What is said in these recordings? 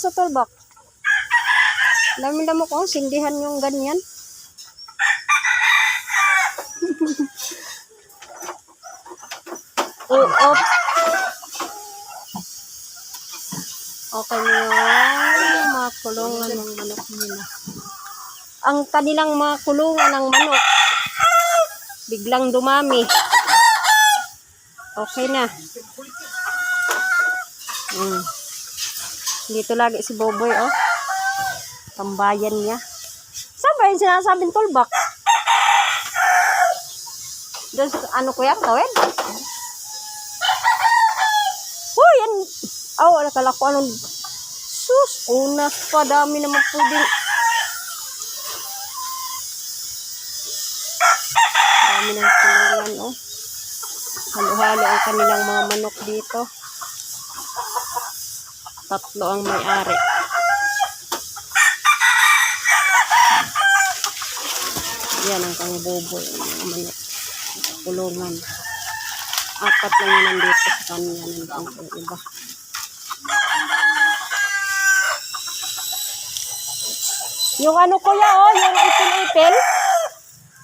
sa tulbak. Dami-dami ko, sindihan yung ganyan. Oh. Okay na yung mga kulungan ng manok nila. Ang kanilang mga kulungan ng manok, biglang dumami. Okay na. Dito lagi si Boboy, oh. Tambayan niya. Saan ba yung sinasabing tulbak? Doon, ano kuya, tawid? Uy, yan. Oh, nakala ko anong sus, unas pa, dami naman puding. Dami ng kulungan, oh. Halo-halo ang kanilang mga manok dito. 3 ang may-ari. Yan ang kang Boboy, ang mga manok. Kulungan. 4 lang yun nandito sa kanya. Nandito ang iba. Yung ano kuya, oh, yung ipil-ipil.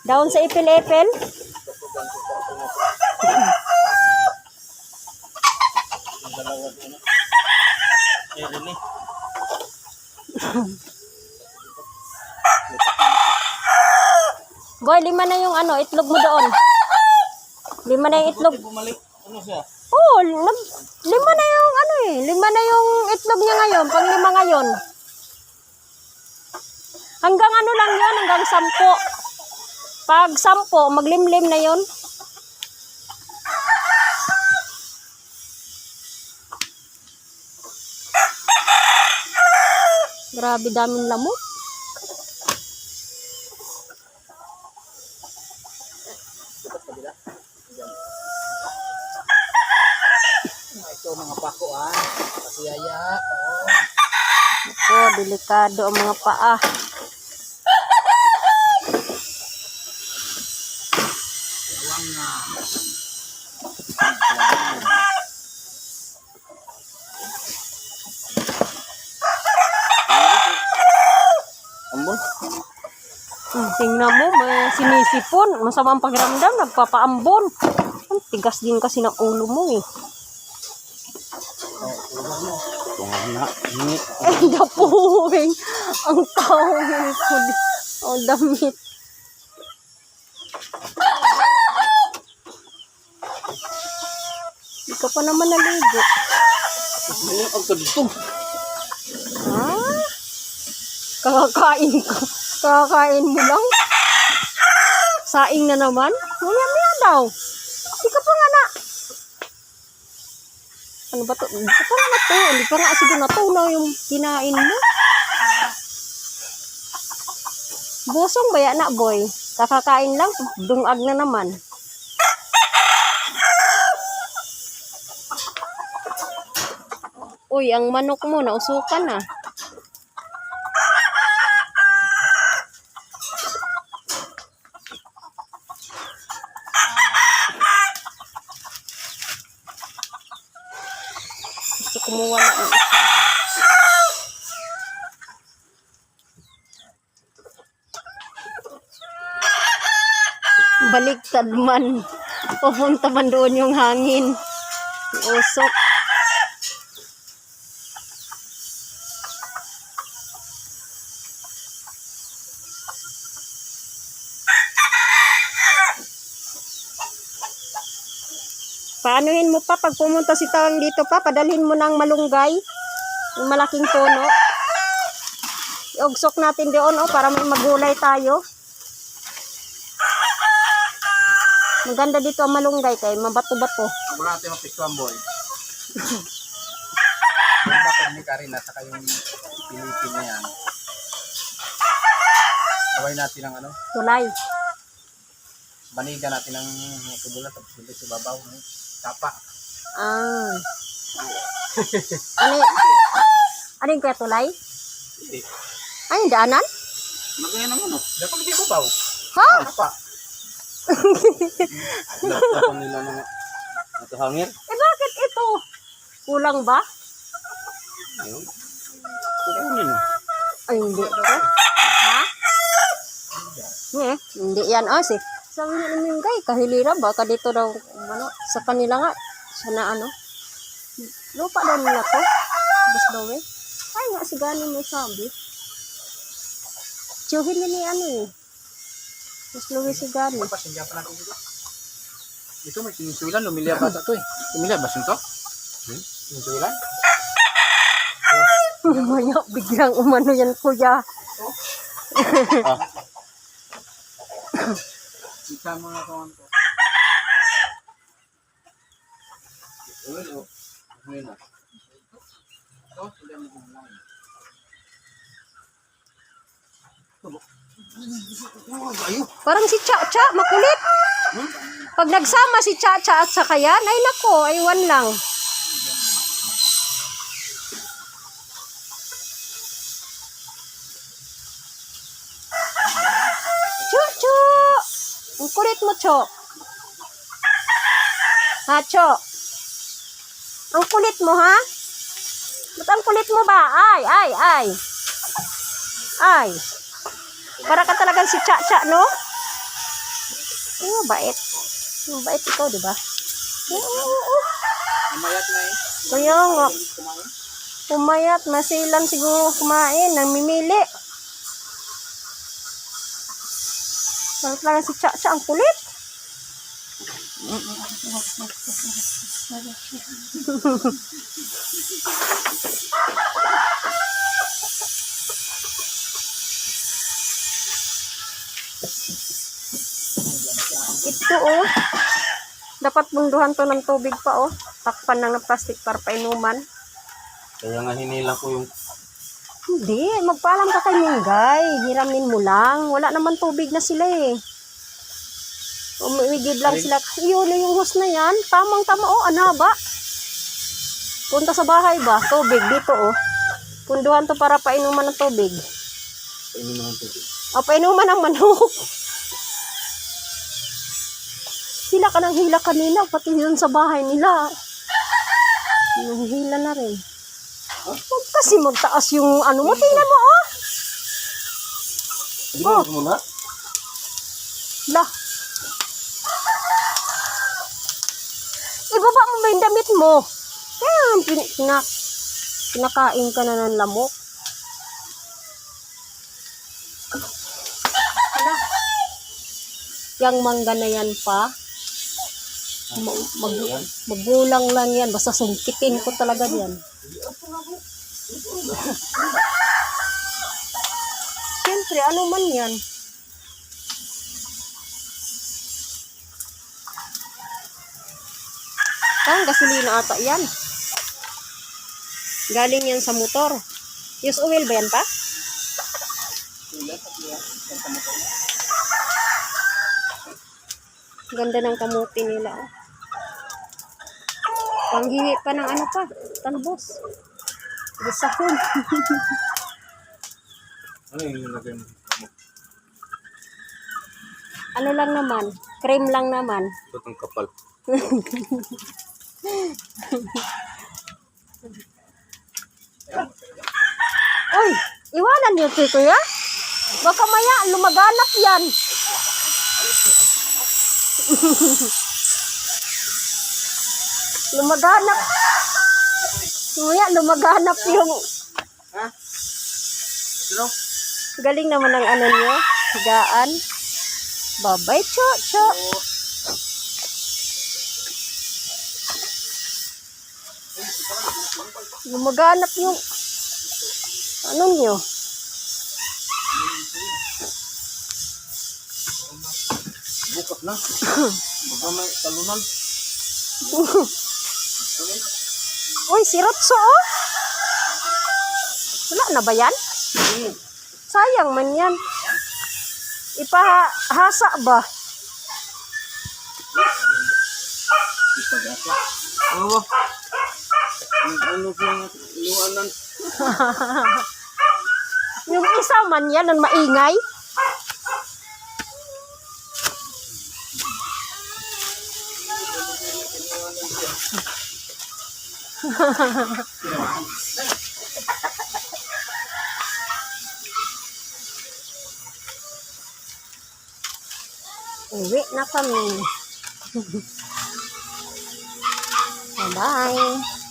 Down sa ipil-ipil. Boy, 5 na yung ano, itlog mo doon. 5 na yung itlog. Oh, 5 na yung ano eh. 5 na yung itlog niya ngayon. Pang 5 ngayon. Hanggang ano lang yun, hanggang 10. Pag 10, maglimlim na yun. Grabe daming lamok. Ito mga pakuan, pasiyaya. Ako, delikado ang mga paa. Bawang na. Ambon? Tingnan mo, may sinisipon. Masamang pakiramdam, nagpapaambon. Ang tigas din kasi ng ulo mo eh. Tungan na. Eh, dapuhin. Ang tawin ko. Oh, damit. Hindi ka pa naman naligo. Ang kadutong. Ha? Kakakain ka. Kakakain mo lang? Saing na naman? Maya-maya daw. Hindi ka pa nga na. Ano ba to? Hindi ka pa nga na to. Hindi pa nga siguro natunaw yung kinain mo. Busong ba yan na, boy? Kakakain lang. Dungag na naman. Uy, ang manok mo, nausukan na. Gusto kumuha na ng isa. Baliktad man. Pupunta man doon yung hangin. Usok. Paanuhin mo pa pag pumunta si Tawang dito pa, padalhin mo ng malunggay, yung malaking puno. Iugsok natin doon, oh, para may magulay tayo. Maganda dito ang malunggay kay mabato-bato. Wala natin mapiktuan, boy. Bakit ni Karina saka yung Pilipin na yan. Sabay natin ang ano, Tulay. banigan natin ang tubulan tapos ulit sa babaw. Tapa. Ah. Ano yung kaya tulay? Hindi. Ay, yung daanan? Magayon ang ano. Dapat hindi babaw. Ha? Tapa. Dapat nila mga ito hangir. Eh bakit ito? Kulang ba? Ayun. Kukunin mo. Ay, hindi ko. Ha? Hindi yan. Ah, sabi nga namin kay, kahilira, baka dito daw, ano, sa kanila nga, sa na ano. Lupa daw nila to. Bus daw eh. Ay nga, si Gani may sabi. Tiyuhin niya ni ano eh. Mas luwi si Gani. Pas, hindi pa natin dito. Ito may sinisulan, lumilya bata to eh. Lumilya ba to? Sinisulan? Mamaya, biglang umano yan, kuya. Ah. Isa mga kawan ko. Ano na? Ito, hindi mo kumulain. Parang si Cha-Cha, makulit. Pag nagsama si Cha-Cha at saka yan, ay nako, aywan lang. Chu-chu! Ang kulit mo, Cho. Ha, Cho? Ang kulit mo, ha? Ba't ang kulit mo ba? Ay. Para ka talagang si Cha-Cha, no? Ay, mabait. Mabait ikaw, di ba? Oo. Umayat na eh. Kaya nga. Kumain. Pumayat, masilan siguro kumain, namimili. Bakit lang si Cha-Cha ang kulit? Ito oh. Dapat bunduhan to ng tubig pa oh. Takpan lang ng plastic para painuman. Kaya nga hinila ko yung Hindi, magpaalam ka kay Minggay. Hiramin mo lang. Wala naman tubig na sila eh. Umigid lang sila. Yun yung hose na yan. Tamang-tama oh, anaba. Punta sa bahay ba? Tubig dito oh. Punduhan to para painuman ng tubig. painuman ng tubig. O, painuman ng manok. Hila ka ng hila kanina. Pati yun sa bahay nila. Hila na rin. Huwag kasi magtaas yung ano mo. Tingnan mo oh. Ginawa mo na? Lah. Ibaba mo ba yung damit mo? Kaya pinakain ka na ng lamok. Hala. Yang mangga na yan pa. Magulang lang yan. Basta sungkitin ko talaga yan. Siyempre, ano man yan. Parang gasolina ata yan. Galing yan sa motor. Use oil ba yan pa? Ganda ng kamuti nila. Oh. Panghihi pa ng ano pa. Talbos. Gasahon. Ano yung nilagay mo? Ano lang naman. Cream lang naman. Ito ang kapal. Uy, iwanan niyo ito, kuya. Baka maya, lumaganap yan. Lumaganap. Maya, lumaganap yung... Ha? Sino? Galing naman ang ano niyo. Higaan. Babay, Cho. Lumaganap yung... Ano niyo? Bukas na. Baka may talunan. Uy, si Rotso, oh. Wala na ba yan? Sayang man yan. Ipahasa ba? Ipagasa. Ano ba? Ano yung inuanan? Yung isa man yan, ang maingay. Uwi na kami. Bye-bye.